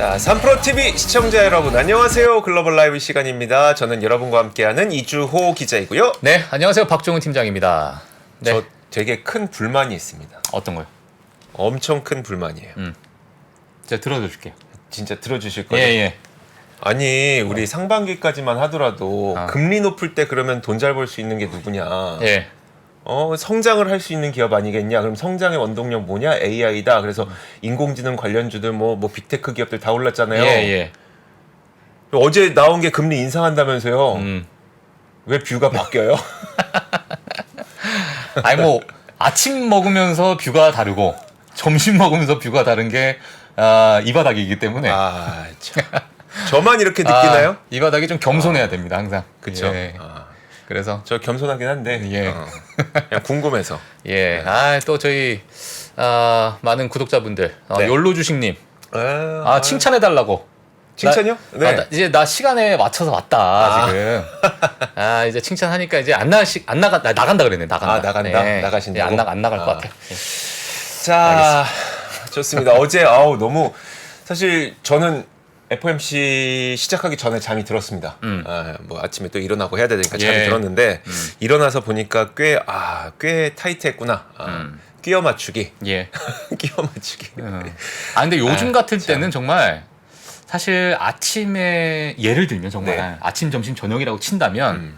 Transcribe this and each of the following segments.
자, 3프로TV 시청자 여러분 안녕하세요. 글로벌 라이브 시간입니다. 저는 여러분과 함께하는 이주호 기자이고요. 네, 안녕하세요. 박종훈 팀장입니다. 네. 저 되게 큰 불만이 있습니다. 어떤 거요? 엄청 큰 불만이에요. 제가 들어줘 줄게요. 진짜 들어주실 거예요? 예. 아니 우리 상반기까지만 하더라도 금리 높을 때 그러면 돈 잘 벌 수 있는 게 누구냐. 예. 성장을 할 수 있는 기업 아니겠냐. 그럼 성장의 원동력 뭐냐? AI다. 그래서 인공지능 관련주들 뭐 빅테크 기업들 다 올랐잖아요. 예. 어제 나온 게 금리 인상한다면서요. 왜 뷰가 바뀌어요? 아니 뭐 아침 먹으면서 뷰가 다르고 점심 먹으면서 뷰가 다른 게 이 바닥이기 때문에 참. 저만 이렇게 느끼나요? 이 바닥이 좀 겸손해야 됩니다. 항상. 그쵸. 예. 그래서 저 겸손하긴 한데 예. 그냥 궁금해서. 예. 또 저희 많은 구독자분들 네. 욜로 주식님 칭찬해 달라고. 칭찬이요? 네. 이제 나 시간에 맞춰서 왔다 지금. 이제 칭찬하니까 이제 나간다 그랬네. 나간다. 나간다. 네. 나가신다고? 이제 안 나갈 것 같아. 자, 좋습니다. 어제 너무 사실 저는 FOMC 시작하기 전에 잠이 들었습니다. 뭐 아침에 또 일어나고 해야 되니까 잠이 들었는데 일어나서 보니까 꽤 타이트했구나. 끼워 맞추기. 예. 끼워 맞추기. 근데 요즘 같을 때는 정말 사실 아침에 예를 들면 정말 네. 아침, 점심, 저녁이라고 친다면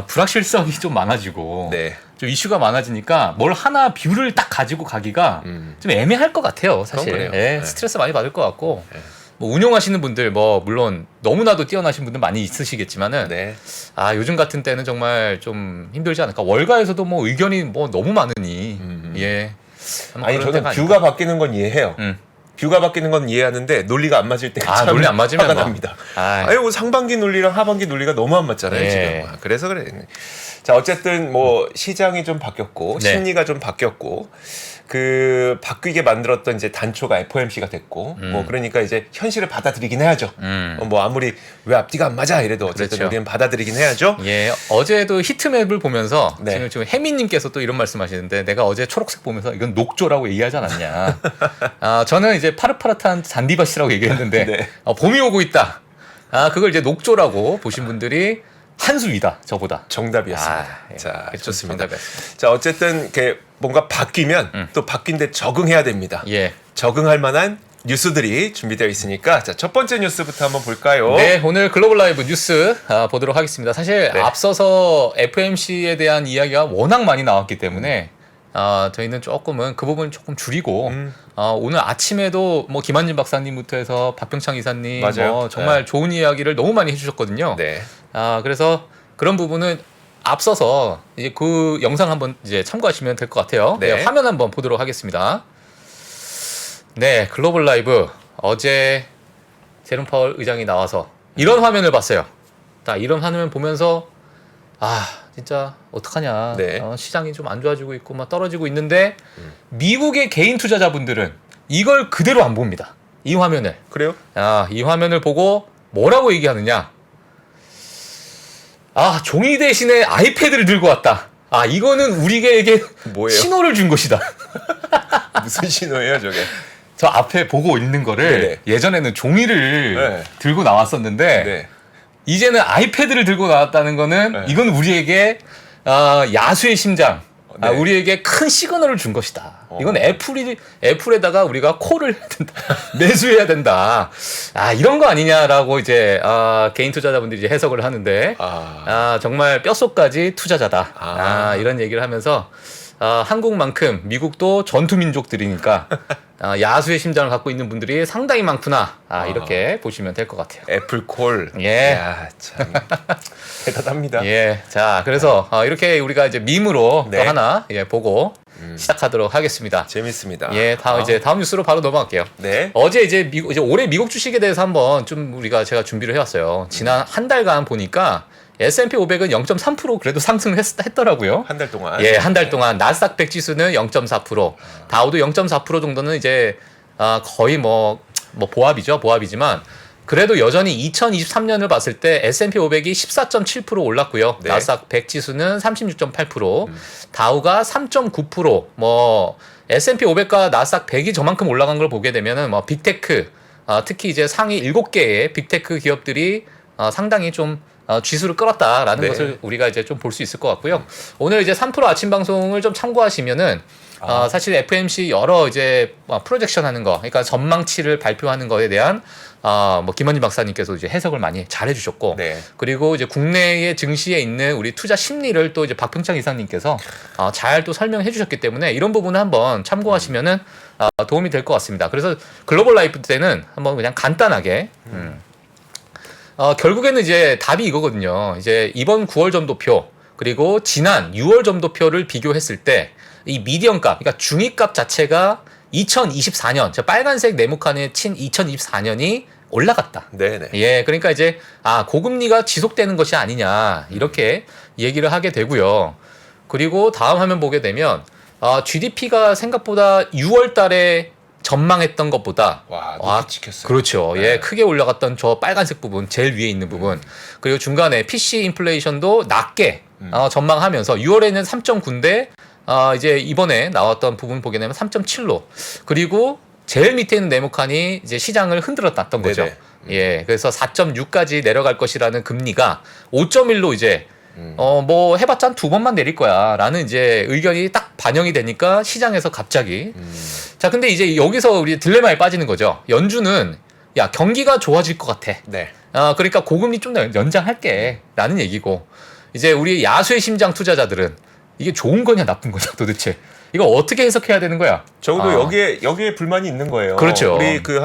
불확실성이 좀 많아지고 네. 좀 이슈가 많아지니까 뭘 하나 뷰를 딱 가지고 가기가 좀 애매할 것 같아요. 사실. 그래요. 예, 네. 스트레스 많이 받을 것 같고 뭐 운용하시는 분들 뭐 물론 너무나도 뛰어나신 분들 많이 있으시겠지만은 네. 요즘 같은 때는 정말 좀 힘들지 않을까. 월가에서도 뭐 의견이 뭐 너무 많으니 예. 아니 저는 뷰가 바뀌는 건 이해해요. 뷰가 바뀌는 건 이해하는데 논리가 안 맞을 때가 참 논리 안 맞으면 화가 뭐. 납니다. 뭐 상반기 논리랑 하반기 논리가 너무 안 맞잖아요. 네. 지금. 그래서 그래. 자, 어쨌든 뭐 시장이 좀 바뀌었고 네. 심리가 좀 바뀌었고 그 바뀌게 만들었던 이제 단초가 FOMC가 됐고 뭐 그러니까 이제 현실을 받아들이긴 해야죠. 뭐 아무리 왜 앞뒤가 안 맞아 이래도 어쨌든 그렇죠. 우리는 받아들이긴 해야죠. 예, 어제도 히트맵을 보면서 네. 지금 혜민님께서 또 이런 말씀하시는데 내가 어제 초록색 보면서 이건 녹조라고 얘기하지 않았냐. 저는 이제 파릇파릇한 잔디밭이라고 얘기했는데 네. 봄이 오고 있다. 그걸 이제 녹조라고 보신 분들이 한 수 위다 저보다. 정답이었습니다. 예. 자, 좋습니다. 정답이었습니다. 자, 어쨌든 이렇게 뭔가 바뀌면 또 바뀐 데 적응해야 됩니다. 예. 적응할 만한 뉴스들이 준비되어 있으니까 자, 첫 번째 뉴스부터 한번 볼까요? 네, 오늘 글로벌 라이브 뉴스 보도록 하겠습니다. 사실 네. 앞서서 FOMC에 대한 이야기가 워낙 많이 나왔기 때문에 저희는 조금은 그 부분 조금 줄이고 오늘 아침에도 뭐 김한진 박사님부터 해서 박병창 이사님 맞아요. 뭐 정말 네. 좋은 이야기를 너무 많이 해주셨거든요. 네. 그래서 그런 부분은 앞서서 이제 그 영상 한번 이제 참고하시면 될 것 같아요. 네. 네, 화면 한번 보도록 하겠습니다. 네, 글로벌 라이브 어제 제롬 파월 의장이 나와서 이런 화면을 봤어요. 이런 화면 보면서 진짜 어떡하냐. 네. 시장이 좀 안 좋아지고 있고 막 떨어지고 있는데 미국의 개인 투자자분들은 이걸 그대로 안 봅니다. 이 화면을. 그래요? 이 화면을 보고 뭐라고 얘기하느냐. 종이 대신에 아이패드를 들고 왔다. 이거는 우리에게 뭐예요? 신호를 준 것이다. 무슨 신호예요, 저게? 저 앞에 보고 있는 거를 네네. 예전에는 종이를 네. 들고 나왔었는데 네. 이제는 아이패드를 들고 나왔다는 거는 네. 이건 우리에게 야수의 심장, 네. 우리에게 큰 시그널을 준 것이다. 이건 애플에다가 우리가 콜을 해야 된다. 매수해야 된다. 이런 거 아니냐라고 이제 개인 투자자분들이 이제 해석을 하는데 정말 뼛속까지 투자자다. 이런 얘기를 하면서 한국만큼 미국도 전투 민족들이니까 야수의 심장을 갖고 있는 분들이 상당히 많구나. 이렇게 보시면 될 것 같아요. 애플콜. 예. 야, 참 대단합니다. 예. 자, 그래서 이렇게 우리가 이제 밈으로 네. 또 하나 보고 시작하도록 하겠습니다. 재밌습니다. 예, 다음 뉴스로 바로 넘어갈게요. 네. 어제 이제 올해 미국 주식에 대해서 한번 좀 제가 준비를 해왔어요. 지난 한 달간 보니까 S&P 500은 0.3% 그래도 상승을 했더라고요. 한 달 동안. 예, 한 달 동안 나스닥 100 지수는 0.4%, 다우도 0.4% 정도는 이제 거의 뭐 보합이지만 그래도 여전히 2023년을 봤을 때 S&P 500이 14.7% 올랐고요. 네. 나스닥 100 지수는 36.8%, 다우가 3.9%, 뭐 S&P 500과 나스닥 100이 저만큼 올라간 걸 보게 되면은 뭐 빅테크 특히 이제 상위 7개의 빅테크 기업들이 상당히 좀 지수를 끌었다라는 네. 것을 우리가 이제 좀 볼 수 있을 것 같고요. 오늘 이제 3프로 아침 방송을 좀 참고하시면은 사실 FMC 여러 이제 프로젝션 하는 거, 그러니까 전망치를 발표하는 거에 대한 뭐 김원진 박사님께서 이제 해석을 많이 잘 해주셨고, 네. 그리고 이제 국내의 증시에 있는 우리 투자 심리를 또 이제 박평창 이사님께서 잘 또 설명해 주셨기 때문에 이런 부분을 한번 참고하시면은 도움이 될 것 같습니다. 그래서 글로벌 라이프 때는 한번 그냥 간단하게 결국에는 이제 답이 이거거든요. 이제 이번 9월 점도표 그리고 지난 6월 점도표를 비교했을 때 이 미디언값, 그러니까 중위값 자체가 2024년, 저 빨간색 네모칸에 친 2024년이 올라갔다. 네네. 예, 그러니까 이제 고금리가 지속되는 것이 아니냐 이렇게 얘기를 하게 되고요. 그리고 다음 화면 보게 되면 GDP가 생각보다 6월달에 전망했던 것보다 높이 찍혔어요. 그렇죠. 네. 예, 크게 올라갔던 저 빨간색 부분, 제일 위에 있는 부분. 그리고 중간에 PC 인플레이션도 낮게 전망하면서 6월에는 3.9인데 이제 이번에 나왔던 부분 보게 되면 3.7로. 그리고 제일 밑에 있는 네모칸이 이제 시장을 흔들어 놨던 거죠. 네네. 예, 그래서 4.6까지 내려갈 것이라는 금리가 5.1로 이제 뭐 해봤자 한 2번만 내릴 거야라는 이제 의견이 딱 반영이 되니까 시장에서 갑자기 자, 근데 이제 여기서 우리 딜레마에 빠지는 거죠. 연준은 야, 경기가 좋아질 것 같아. 네. 그러니까 고금리 좀 더 연장할게 라는 얘기고, 이제 우리 야수의 심장 투자자들은 이게 좋은 거냐 나쁜 거냐 도대체 이거 어떻게 해석해야 되는 거야? 적어도 여기에 불만이 있는 거예요. 그렇죠. 우리 그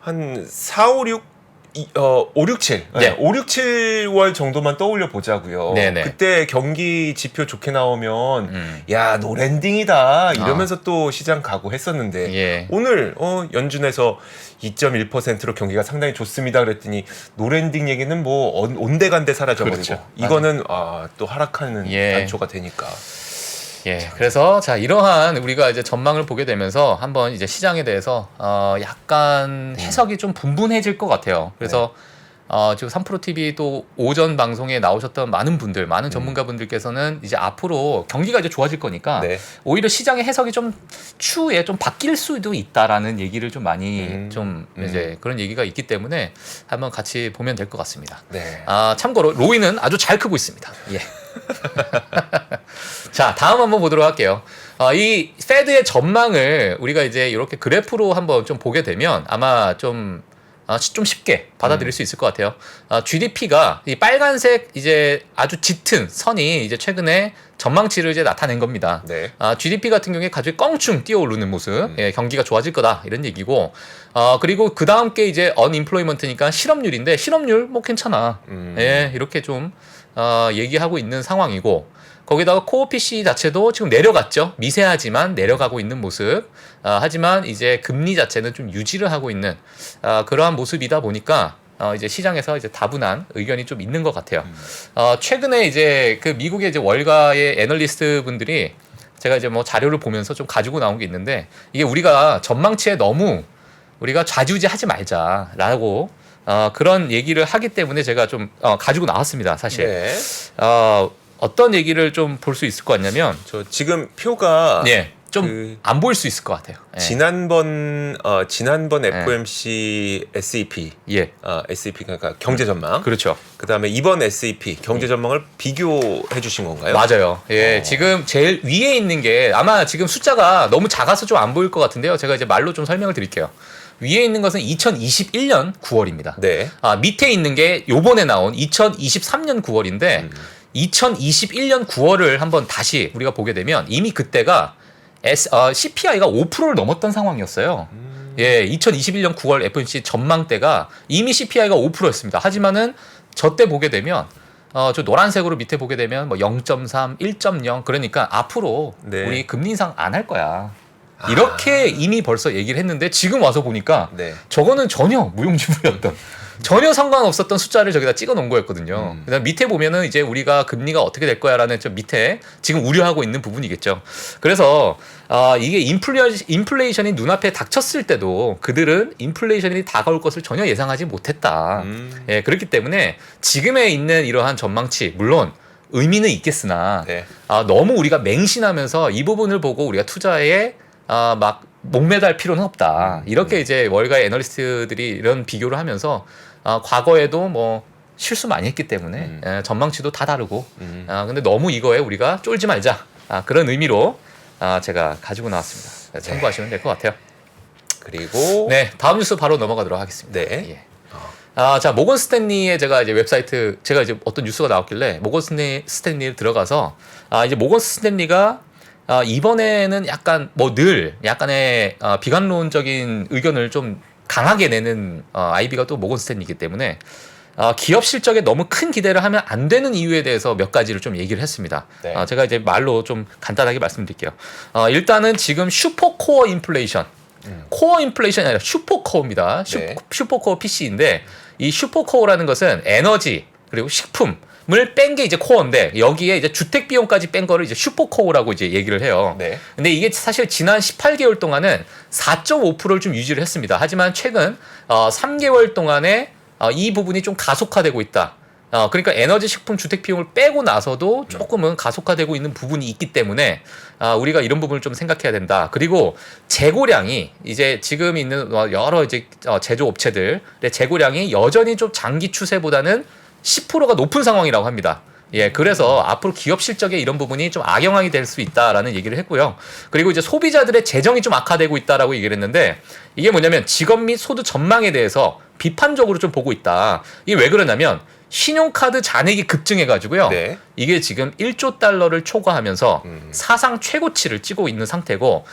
한 4, 5, 6 5, 6, 7. 네. 5, 6, 7월 정도만 떠올려 보자고요. 네네. 그때 경기 지표 좋게 나오면 야, 노랜딩이다 이러면서 또 시장 가고 했었는데 예. 오늘 연준에서 2.1%로 경기가 상당히 좋습니다 그랬더니 노랜딩 얘기는 뭐 온데간데 사라져버리고 그렇죠. 이거는 또 하락하는 예. 단초가 되니까. 예, 그래서 자, 이러한 우리가 이제 전망을 보게 되면서 한번 이제 시장에 대해서 약간 해석이 좀 분분해질 것 같아요. 그래서 지금 3프로 TV 또 오전 방송에 나오셨던 많은 분들, 많은 전문가분들께서는 이제 앞으로 경기가 이제 좋아질 거니까 네. 오히려 시장의 해석이 좀 추후에 좀 바뀔 수도 있다라는 얘기를 좀 많이 좀 이제 그런 얘기가 있기 때문에 한번 같이 보면 될 것 같습니다. 네. 참고로 로이는 아주 잘 크고 있습니다. 예. 자, 다음 한번 보도록 할게요. 이 페드의 전망을 우리가 이제 이렇게 그래프로 한번 좀 보게 되면 아마 좀 쉽게 받아들일 수 있을 것 같아요. GDP가 이 빨간색 이제 아주 짙은 선이 이제 최근에 전망치를 이제 나타낸 겁니다. 네. GDP 같은 경우에 갑자기 껑충 뛰어오르는 모습, 예, 경기가 좋아질 거다 이런 얘기고, 그리고 그 다음 게 이제 언임플로이먼트니까 실업률인데 실업률 뭐 괜찮아, 예, 이렇게 좀 얘기하고 있는 상황이고. 거기다가 코어 PC 자체도 지금 내려갔죠. 미세하지만 내려가고 있는 모습. 하지만 이제 금리 자체는 좀 유지를 하고 있는 그러한 모습이다 보니까 이제 시장에서 이제 다분한 의견이 좀 있는 것 같아요. 최근에 이제 그 미국의 이제 월가의 애널리스트 분들이 제가 이제 뭐 자료를 보면서 좀 가지고 나온 게 있는데, 이게 우리가 전망치에 너무 우리가 좌지우지하지 말자라고 그런 얘기를 하기 때문에 제가 좀 가지고 나왔습니다, 사실. 네. 어떤 얘기를 좀 볼 수 있을 것 같냐면, 저 지금 표가 좀 안 보일 수 있을 것 같아요. 예. 지난번 FOMC SEP, 예. SEP 그러니까 경제 전망. 그렇죠. 그다음에 이번 SEP 경제 전망을 비교해 주신 건가요? 맞아요. 예, 지금 제일 위에 있는 게 아마 지금 숫자가 너무 작아서 좀 안 보일 것 같은데요. 제가 이제 말로 좀 설명을 드릴게요. 위에 있는 것은 2021년 9월입니다. 네. 밑에 있는 게 요번에 나온 2023년 9월인데 2021년 9월을 한번 다시 우리가 보게 되면 이미 그때가 CPI가 5%를 넘었던 상황이었어요. 예, 2021년 9월 FOMC 전망 때가 이미 CPI가 5%였습니다. 하지만은 저 때 보게 되면 저 노란색으로 밑에 보게 되면 뭐 0.3, 1.0 그러니까 앞으로 네. 우리 금리 인상 안 할 거야. 이렇게 이미 벌써 얘기를 했는데 지금 와서 보니까 네. 저거는 전혀 무용지물이었던 전혀 상관없었던 숫자를 저기다 찍어 놓은 거였거든요. 그다음 밑에 보면은 이제 우리가 금리가 어떻게 될 거야라는 저 밑에 지금 우려하고 있는 부분이겠죠. 그래서 이게 인플레이션이 눈앞에 닥쳤을 때도 그들은 인플레이션이 다가올 것을 전혀 예상하지 못했다. 예, 그렇기 때문에 지금에 있는 이러한 전망치 물론 의미는 있겠으나 네. 너무 우리가 맹신하면서 이 부분을 보고 우리가 투자에 막 목매달 필요는 없다. 이렇게 이제 월가의 애널리스트들이 이런 비교를 하면서 과거에도 뭐 실수 많이 했기 때문에 전망치도 다 다르고 근데 너무 이거에 우리가 쫄지 말자. 그런 의미로 제가 가지고 나왔습니다. 참고하시면 될 것 같아요. 그리고 네, 다음 뉴스 바로 넘어가도록 하겠습니다. 네. 예. 자, 모건 스탠리의 제가 이제 웹사이트, 제가 이제 어떤 뉴스가 나왔길래 모건 스탠리에 들어가서 이제 모건 스탠리가 이번에는 약간 뭐 늘 약간의 비관론적인 의견을 좀 강하게 내는 IB가 또 모건 스탠리이기 때문에 기업 실적에 너무 큰 기대를 하면 안 되는 이유에 대해서 몇 가지를 좀 얘기를 했습니다. 네. 제가 이제 말로 좀 간단하게 말씀드릴게요. 일단은 지금 슈퍼코어 인플레이션, 코어 인플레이션이 아니라 슈퍼코어입니다. 네. 슈퍼코어 PC인데 이 슈퍼코어라는 것은 에너지 그리고 식품을 뺀 게 이제 코어인데 여기에 이제 주택 비용까지 뺀 거를 이제 슈퍼코어라고 이제 얘기를 해요. 네. 근데 이게 사실 지난 18개월 동안은 4.5%를 좀 유지를 했습니다. 하지만 최근 3개월 동안에 이 부분이 좀 가속화되고 있다. 그러니까 에너지, 식품, 주택 비용을 빼고 나서도 조금은 가속화되고 있는 부분이 있기 때문에 우리가 이런 부분을 좀 생각해야 된다. 그리고 재고량이 이제 지금 있는 여러 이제 제조업체들의 재고량이 여전히 좀 장기 추세보다는 10%가 높은 상황이라고 합니다. 예, 그래서 앞으로 기업 실적에 이런 부분이 좀 악영향이 될 수 있다라는 얘기를 했고요. 그리고 이제 소비자들의 재정이 좀 악화되고 있다라고 얘기를 했는데 이게 뭐냐면 직업 및 소득 전망에 대해서 비판적으로 좀 보고 있다. 이게 왜 그러냐면 신용카드 잔액이 급증해가지고요. 네. 이게 지금 1조 달러를 초과하면서 사상 최고치를 찍고 있는 상태고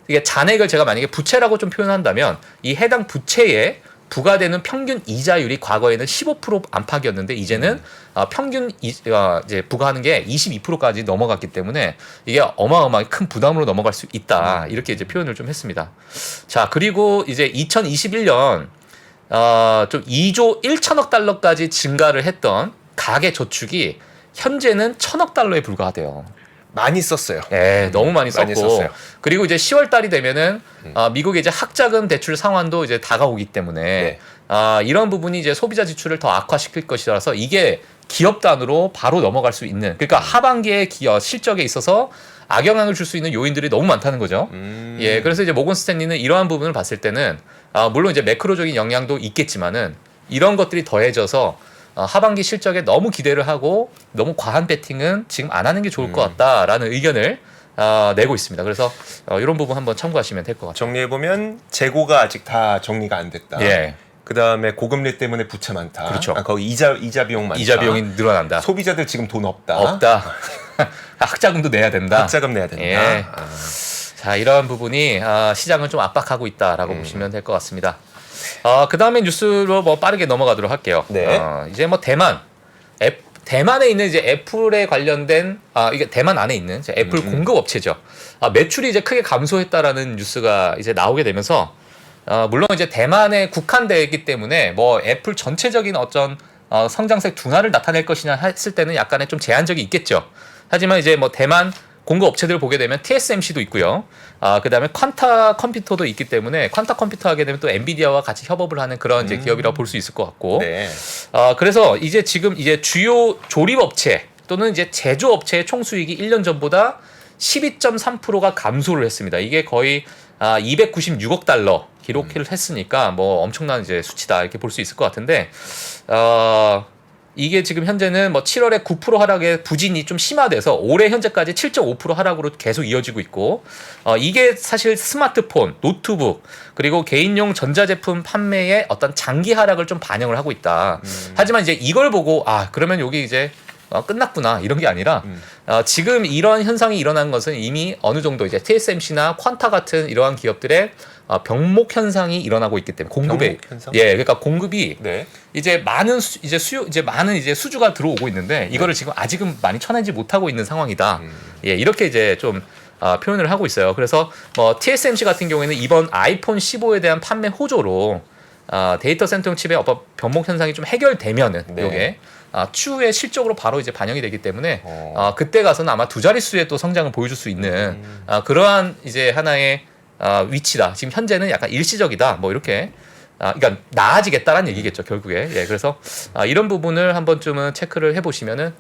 이게 잔액을 제가 만약에 부채라고 좀 표현한다면 이 해당 부채에 부과되는 평균 이자율이 과거에는 15% 안팎이었는데 이제는 평균 이제 부과하는 게 22%까지 넘어갔기 때문에 이게 어마어마하게 큰 부담으로 넘어갈 수 있다. 이렇게 이제 표현을 좀 했습니다. 자, 그리고 이제 2021년 좀 2조 1천억 달러까지 증가를 했던 가계 저축이 현재는 1,000억 달러에 불과하대요. 많이 썼어요. 네, 너무 많이 썼고. 많이 썼어요. 그리고 이제 10월 달이 되면은 미국의 이제 학자금 대출 상환도 이제 다가오기 때문에 네. 이런 부분이 이제 소비자 지출을 더 악화시킬 것이라서 이게 기업 단으로 바로 넘어갈 수 있는 그러니까 하반기의 기업 실적에 있어서 악영향을 줄 수 있는 요인들이 너무 많다는 거죠. 예, 그래서 이제 모건 스탠리는 이러한 부분을 봤을 때는 물론 이제 매크로적인 영향도 있겠지만은 이런 것들이 더해져서 하반기 실적에 너무 기대를 하고 너무 과한 베팅은 지금 안 하는 게 좋을 것 같다라는 의견을 내고 있습니다. 그래서 이런 부분 한번 참고하시면 될 것 같아요. 정리해보면 재고가 아직 다 정리가 안 됐다. 예. 그다음에 고금리 때문에 부채 많다. 그렇죠. 거기 이자 비용 많다. 이자 비용이 늘어난다. 소비자들 지금 돈 없다. 없다. 학자금도 내야 된다. 학자금 내야 된다. 예. 자, 이러한 부분이 시장을 좀 압박하고 있다라고 보시면 될 것 같습니다. 그 다음에 뉴스로 뭐 빠르게 넘어가도록 할게요. 네. 이제 뭐 대만에 있는 이제 애플에 관련된 이게 대만 안에 있는 이제 애플 공급 업체죠. 매출이 이제 크게 감소했다라는 뉴스가 이제 나오게 되면서 물론 이제 대만에 국한되기 때문에 뭐 애플 전체적인 어떤 성장세 둔화를 나타낼 것이냐 했을 때는 약간의 좀 제한적이 있겠죠. 하지만 이제 뭐 대만 공급 업체들을 보게 되면 TSMC도 있고요. 그다음에 퀀타 컴퓨터도 있기 때문에 퀀타 컴퓨터 하게 되면 또 엔비디아와 같이 협업을 하는 그런 이제 기업이라고 볼 수 있을 것 같고. 네. 그래서 이제 지금 이제 주요 조립 업체 또는 이제 제조 업체의 총 수익이 1년 전보다 12.3%가 감소를 했습니다. 이게 거의 296억 달러 기록을 했으니까 뭐 엄청난 이제 수치다 이렇게 볼 수 있을 것 같은데 이게 지금 현재는 뭐 7월에 9% 하락의 부진이 좀 심화돼서 올해 현재까지 7.5% 하락으로 계속 이어지고 있고 이게 사실 스마트폰, 노트북 그리고 개인용 전자제품 판매의 어떤 장기 하락을 좀 반영을 하고 있다. 하지만 이제 이걸 보고 그러면 여기 이제 끝났구나 이런 게 아니라 지금 이런 현상이 일어난 것은 이미 어느 정도 이제 TSMC나 퀀타 같은 이러한 기업들의 병목 현상이 일어나고 있기 때문에 공급에 병목 현상? 예 그러니까 공급이 네. 이제 많은 많은 이제 수주가 들어오고 있는데 이거를 지금 아직은 많이 쳐내지 못하고 있는 상황이다. 예 이렇게 이제 좀 표현을 하고 있어요. 그래서 뭐 TSMC 같은 경우에는 이번 아이폰 15에 대한 판매 호조로 데이터 센터용 칩의 어떤 병목 현상이 좀 해결되면은 네. 이게 추후에 실적으로 바로 이제 반영이 되기 때문에 그때 가서는 아마 두 자릿수의 또 성장을 보여줄 수 있는 그러한 이제 하나의 위치다. 지금 현재는 약간 일시적이다. 뭐 이렇게 그러니까 나아지겠다라는 얘기겠죠 결국에. 예, 그래서 이런 부분을 한 번쯤은 체크를 해보시면은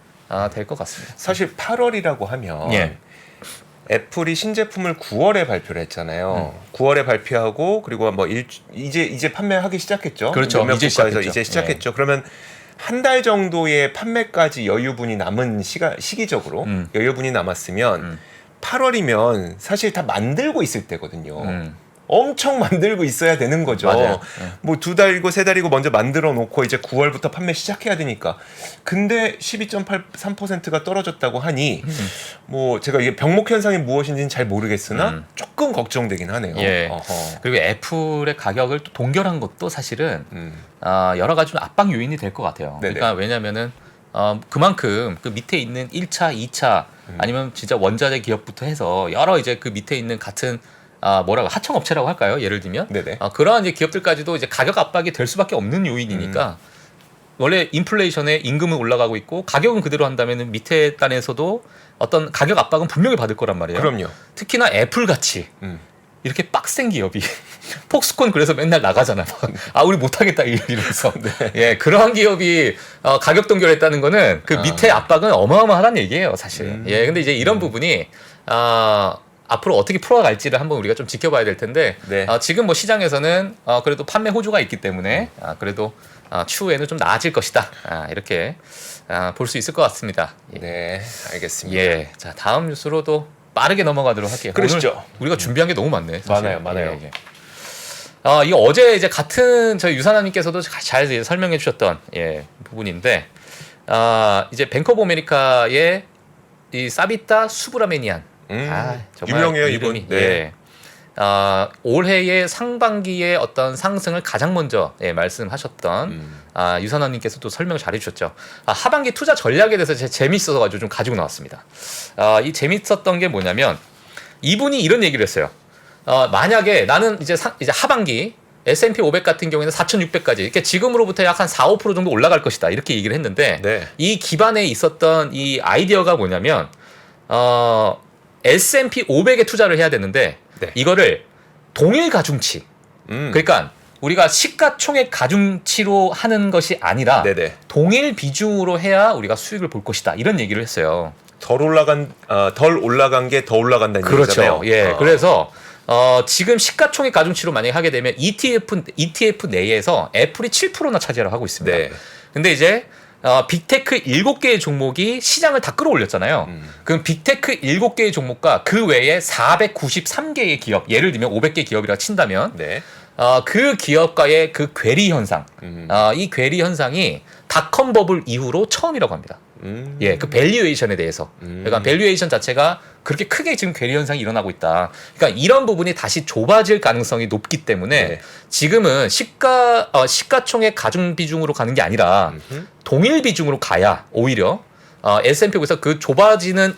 될 것 같습니다. 사실 8월이라고 하면 예. 애플이 신제품을 9월에 발표를 했잖아요. 9월에 발표하고 그리고 뭐 이제 판매하기 시작했죠. 그렇죠. 몇몇 이제 국가에서 시작했죠. 이제 시작했죠. 그러면 한 달 정도의 판매까지 여유분이 남은 시기적으로 여유분이 남았으면 8월이면 사실 다 만들고 있을 때거든요. 엄청 만들고 있어야 되는 거죠. 맞아요. 뭐 2달이고 3달이고 먼저 만들어 놓고 이제 9월부터 판매 시작해야 되니까. 근데 12.83%가 떨어졌다고 하니 뭐 제가 이게 병목 현상이 무엇인지는 잘 모르겠으나 조금 걱정되긴 하네요. 예. 어허. 그리고 애플의 가격을 또 동결한 것도 사실은 여러 가지 좀 압박 요인이 될 것 같아요. 네네. 그러니까 왜냐면은 그만큼 그 밑에 있는 1차, 2차 아니면 진짜 원자재 기업부터 해서 여러 이제 그 밑에 있는 같은 뭐라고 하청업체라고 할까요? 예를 들면 네네. 그러한 이제 기업들까지도 이제 가격 압박이 될 수밖에 없는 요인이니까 원래 인플레이션에 임금은 올라가고 있고 가격은 그대로 한다면은 밑에 단에서도 어떤 가격 압박은 분명히 받을 거란 말이에요. 그럼요. 특히나 애플 같이 이렇게 빡센 기업이 폭스콘 그래서 맨날 나가잖아. 우리 못하겠다 이러면서. 예, 그러한 기업이 가격 동결했다는 거는 그 밑에 압박은 어마어마하다는 얘기예요, 사실. 예, 근데 이제 이런 부분이 앞으로 어떻게 풀어갈지를 한번 우리가 좀 지켜봐야 될 텐데 네. 지금 뭐 시장에서는 그래도 판매 호조가 있기 때문에 그래도 추후에는 좀 나아질 것이다. 이렇게 볼 수 있을 것 같습니다. 예. 네, 알겠습니다. 예, 자 다음 뉴스로도 빠르게 넘어가도록 할게요. 그러시죠. 오늘 우리가 준비한 게 너무 많네. 사실. 많아요. 예, 예. 이거 어제 이제 같은 저희 유산아님께서도 잘 이제 설명해 주셨던 부분인데 이제 뱅크 오브 아메리카의 이 사비타 수브라메니안 정말 유명해요, 이름이, 이분. 네. 올해의 상반기의 어떤 상승을 가장 먼저 말씀하셨던 유산원님께서도 설명 잘해주셨죠. 하반기 투자 전략에 대해서 재밌어서 가지고 좀 가지고 나왔습니다. 이 재밌었던 게 뭐냐면 이분이 이런 얘기를 했어요. 만약에 나는 이제 하반기 S&P 500 같은 경우에는 4,600까지 이렇게 지금으로부터 약 한 4~5% 정도 올라갈 것이다 이렇게 얘기를 했는데 네. 이 기반에 있었던 이 아이디어가 뭐냐면 S&P 500에 투자를 해야 되는데 네. 이거를 동일 가중치 그러니까 우리가 시가총액 가중치로 하는 것이 아니라 네네. 동일 비중으로 해야 우리가 수익을 볼 것이다 이런 얘기를 했어요. 덜 올라간 게 더 올라간다는 얘기잖아요. 그렇죠. 예. 그래서 지금 시가총액 가중치로 만약에 하게 되면 ETF 내에서 애플이 7%나 차지를 하고 있습니다. 네. 근데 이제 빅테크 7개의 종목이 시장을 다 끌어올렸잖아요. 그럼 빅테크 7개의 종목과 그 외에 493개의 기업, 예를 들면 500개 기업이라 친다면 네. 그 기업과의 그 괴리 현상, 이 괴리 현상이 닷컴 버블 이후로 처음이라고 합니다. 예, 그 밸류에이션에 대해서. 그러니까 밸류에이션 자체가 그렇게 크게 지금 괴리 현상이 일어나고 있다. 그러니까 이런 부분이 다시 좁아질 가능성이 높기 때문에 네. 지금은 시가총액 가중 비중으로 가는 게 아니라 동일 비중으로 가야 오히려 S&P 500에서 그 좁아지는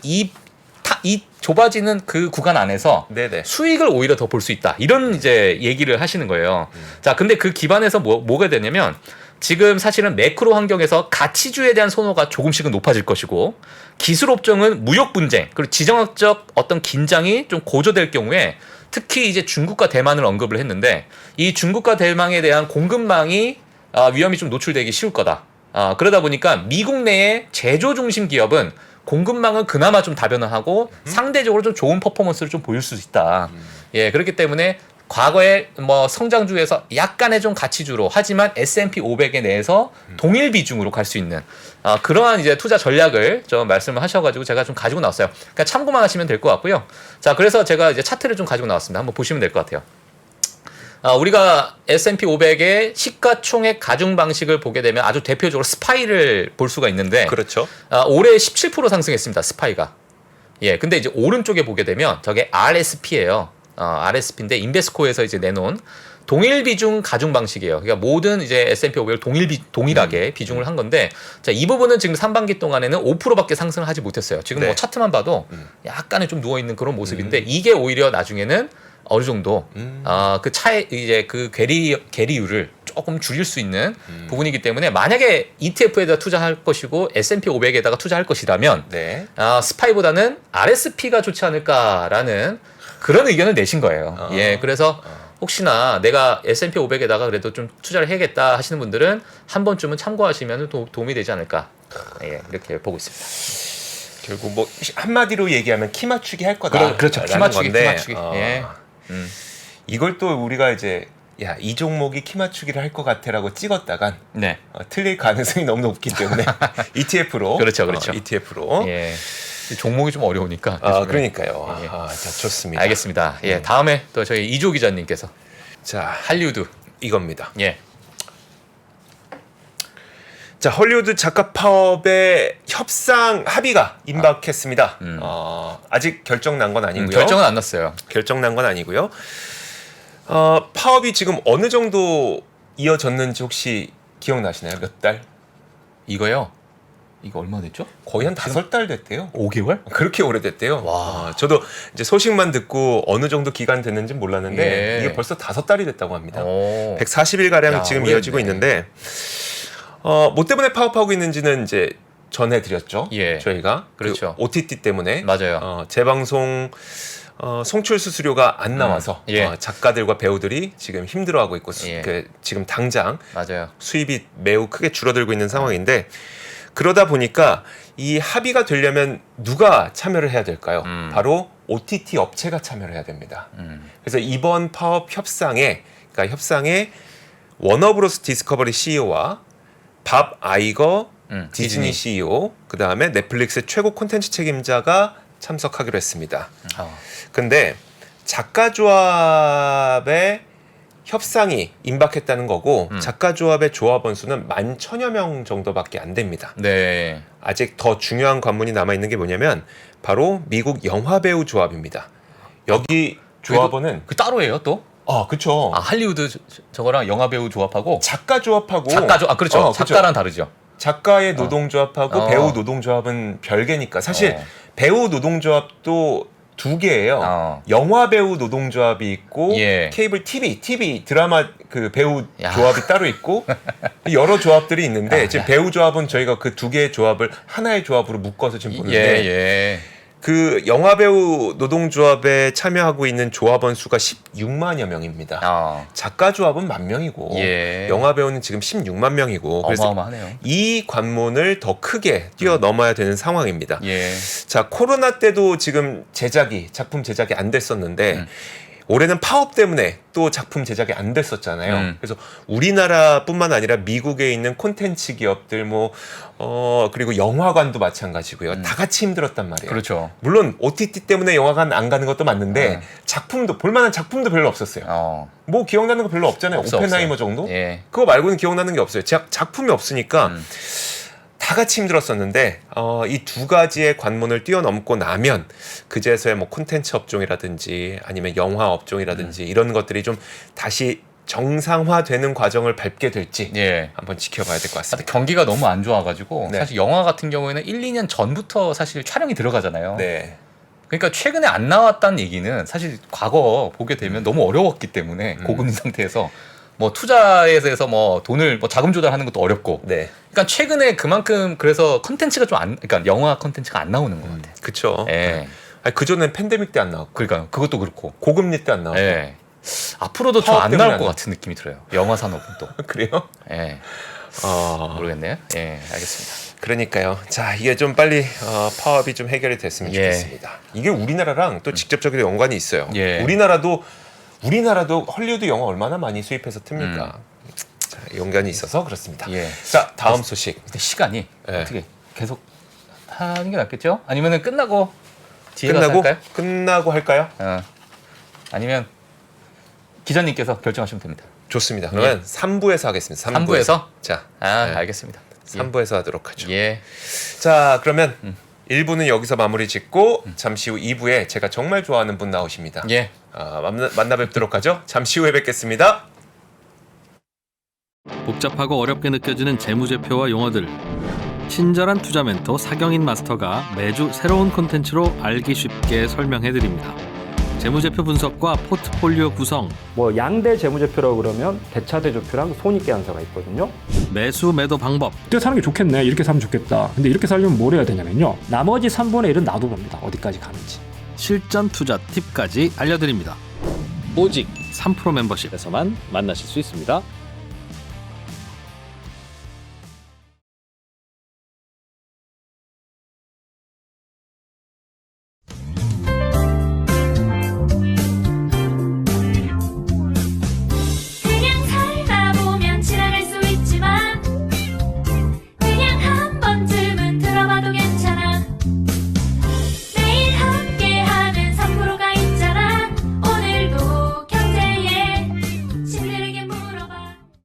좁아지는 그 구간 안에서 네네. 수익을 오히려 더 볼 수 있다. 이런 이제 얘기를 하시는 거예요. 자, 근데 그 기반에서 뭐가 되냐면 지금 사실은 매크로 환경에서 가치주에 대한 선호가 조금씩은 높아질 것이고 기술 업종은 무역 분쟁 그리고 지정학적 어떤 긴장이 좀 고조될 경우에 특히 이제 중국과 대만을 언급을 했는데 이 중국과 대만에 대한 공급망이 위험이 좀 노출되기 쉬울 거다. 그러다 보니까 미국 내의 제조 중심 기업은 공급망은 그나마 좀 다변화하고 상대적으로 좀 좋은 퍼포먼스를 좀 보일 수 있다. 예, 그렇기 때문에 과거에 뭐 성장주에서 약간의 좀 가치주로 하지만 S&P 500에 내에서 동일 비중으로 갈 수 있는 그러한 이제 투자 전략을 좀 말씀을 하셔가지고 제가 좀 가지고 나왔어요. 그러니까 참고만 하시면 될 것 같고요. 자, 그래서 제가 이제 차트를 좀 가지고 나왔습니다. 한번 보시면 될 것 같아요. 우리가 S&P 500의 시가총액 가중 방식을 보게 되면 아주 대표적으로 스파이를 볼 수가 있는데 그렇죠. 올해 17% 상승했습니다. 스파이가. 예, 근데 이제 오른쪽에 보게 되면 저게 RSP예요. RSP인데 인베스코에서 이제 내놓은 동일 비중 가중 방식이에요. 그러니까 모든 이제 S&P 500을 동일하게 비중을 한 건데, 자, 이 부분은 지금 3반기 동안에는 5%밖에 상승을 하지 못했어요. 지금 네. 뭐 차트만 봐도 약간의 좀 누워 있는 그런 모습인데 이게 오히려 나중에는 어느 정도 그 차에 이제 그 괴리율을 조금 줄일 수 있는 부분이기 때문에 만약에 ETF에다 투자할 것이고 S&P 500에다가 투자할 것이라면 네. 스파이보다는 RSP가 좋지 않을까라는 그런 의견을 내신 거예요. 예, 그래서 혹시나 내가 S&P 500에다가 그래도 좀 투자를 해야겠다 하시는 분들은 한 번쯤은 참고하시면 도움이 되지 않을까. 예, 이렇게 보고 있습니다. 결국 뭐 한마디로 얘기하면 키 맞추기 할 거다. 그렇죠. 키 맞추기. 키 맞추기. 예. 이걸 또 우리가 이제 야, 이 종목이 키 맞추기를 할 것 같아라고 찍었다간 네. 틀릴 가능성이 너무 높기 때문에 ETF로 그렇죠. ETF로 예. 종목이 좀 어려우니까. 그러니까요. 예. 자, 좋습니다. 알겠습니다. 예, 다음에 또 저희 이조 기자님께서 자, 할리우드 이겁니다. 예. 자, 헐리우드 작가 파업의 협상 합의가 임박했습니다. 아직 결정 난 건 아니고요. 결정은 안 났어요. 결정 난 건 아니고요. 파업이 지금 어느 정도 이어졌는지 혹시 기억나시나요? 몇 달? 이거요? 이거 얼마 됐죠? 거의 한 5달 됐대요. 5개월? 그렇게 오래됐대요. 와. 저도 이제 소식만 듣고 어느 정도 기간 됐는지 몰랐는데 예. 이게 벌써 5달이 됐다고 합니다. 오. 140일 가량 야, 지금 오래됐네. 이어지고 있는데 뭐 때문에 파업하고 있는지는 이제 전해드렸죠. 예. 저희가 그렇죠. 그 OTT 때문에 맞아요. 재방송 송출 수수료가 안 나와서 예. 작가들과 배우들이 지금 힘들어하고 있고 예. 지금 당장 맞아요. 수입이 매우 크게 줄어들고 있는 상황인데 그러다 보니까 이 합의가 되려면 누가 참여를 해야 될까요? 바로 OTT 업체가 참여를 해야 됩니다. 그래서 이번 파업 협상에 워너브로스 디스커버리 CEO와 밥 아이거 디즈니 CEO, 그 다음에 넷플릭스 최고 콘텐츠 책임자가 참석하기로 했습니다. 근데 작가 조합의 협상이 임박했다는 거고 작가 조합의 조합원 수는 11,000여 명 정도밖에 안 됩니다. 네. 아직 더 중요한 관문이 남아 있는 게 뭐냐면 바로 미국 영화배우 조합입니다. 여기 조합원은 그 따로예요 또? 그쵸. 할리우드 저거랑 영화 배우 조합하고 작가 조합하고 그렇죠. 그쵸. 작가랑 다르죠. 작가의 노동조합하고 배우 노동조합은 별개니까 사실 배우 노동조합도 2개예요. 영화 배우 노동조합이 있고 예. 케이블 TV 드라마 그 배우 조합이 따로 있고 여러 조합들이 있는데 지금 배우 조합은 저희가 그 2개의 조합을 하나의 조합으로 묶어서 지금 보는데 예. 그 영화 배우 노동조합에 참여하고 있는 조합원 수가 16만여 명입니다. 작가 조합은 10,000명이고 예. 영화 배우는 지금 16만 명이고 그래서 어마어마하네요. 이 관문을 더 크게 뛰어넘어야 되는 상황입니다. 예. 자, 코로나 때도 지금 작품 제작이 안 됐었는데 올해는 파업 때문에 또 작품 제작이 안 됐었잖아요. 그래서 우리나라뿐만 아니라 미국에 있는 콘텐츠 기업들 그리고 영화관도 마찬가지고요. 다 같이 힘들었단 말이에요. 그렇죠. 물론 OTT 때문에 영화관 안 가는 것도 맞는데 작품도 볼만한 작품도 별로 없었어요. 뭐 기억나는 거 별로 없잖아요. 오펜하이머 정도? 예. 그거 말고는 기억나는 게 없어요. 작품이 없으니까 다 같이 힘들었었는데 이 2가지의 관문을 뛰어넘고 나면 그제서야 뭐 콘텐츠 업종이라든지 아니면 영화 업종이라든지 이런 것들이 좀 다시 정상화되는 과정을 밟게 될지 한번 지켜봐야 될 것 같습니다. 경기가 너무 안 좋아가지고 네. 사실 영화 같은 경우에는 1, 2년 전부터 사실 촬영이 들어가잖아요. 네. 그러니까 최근에 안 나왔다는 얘기는 사실 과거 보게 되면 너무 어려웠기 때문에 고금리 상태에서 뭐 투자에 대해서 뭐 돈을 뭐 자금 조달하는 것도 어렵고. 네. 그러니까 최근에 그만큼 그래서 컨텐츠가 그러니까 영화 컨텐츠가 안 나오는 것 같아요. 그렇죠. 예. 그 전엔 팬데믹 때 안 나왔고, 그러니까 그것도 그렇고 고금리 때 안 나왔고. 예. 앞으로도 좀 안 나올 것 같은 느낌이 들어요. 영화 산업은 또. 그래요? 예. 모르겠네요. 예, 알겠습니다. 그러니까요. 자, 이게 좀 빨리 파업이 좀 해결이 됐으면 좋겠습니다. 이게 우리나라랑 또 직접적인 연관이 있어요. 예. 우리나라도 헐리우드 영화 얼마나 많이 수입해서 틉니까? 자, 연관이 있어서 그렇습니다. 예. 자, 다음 소식. 근데 시간이 예. 어떻게 계속 하는 게 낫겠죠? 아니면은 끝나고 뒤에 가서 할까요? 끝나고 할까요? 아니면 기자님께서 결정하시면 됩니다. 좋습니다. 그러면 3부에서 하겠습니다. 3부에서? 자, 알겠습니다. 3부에서 하도록 하죠. 예. 자, 그러면 1부는 여기서 마무리 짓고 잠시 후 2부에 제가 정말 좋아하는 분 나오십니다. 예. 만나 뵙도록 하죠. 잠시 후에 뵙겠습니다. 복잡하고 어렵게 느껴지는 재무제표와 용어들. 친절한 투자 멘토 사경인 마스터가 매주 새로운 콘텐츠로 알기 쉽게 설명해드립니다. 재무제표 분석과 포트폴리오 구성, 뭐 양대 재무제표라고 그러면 대차대조표랑 손익계산서가 있거든요. 매수 매도 방법, 이렇게 사는 게 좋겠네. 이렇게 살면 좋겠다. 근데 이렇게 살려면 뭘 해야 되냐면요. 나머지 3분의 1은 놔둬봅니다. 어디까지 가는지. 실전 투자 팁까지 알려드립니다. 오직 3프로 멤버십에서만 에서만 만나실 수 있습니다.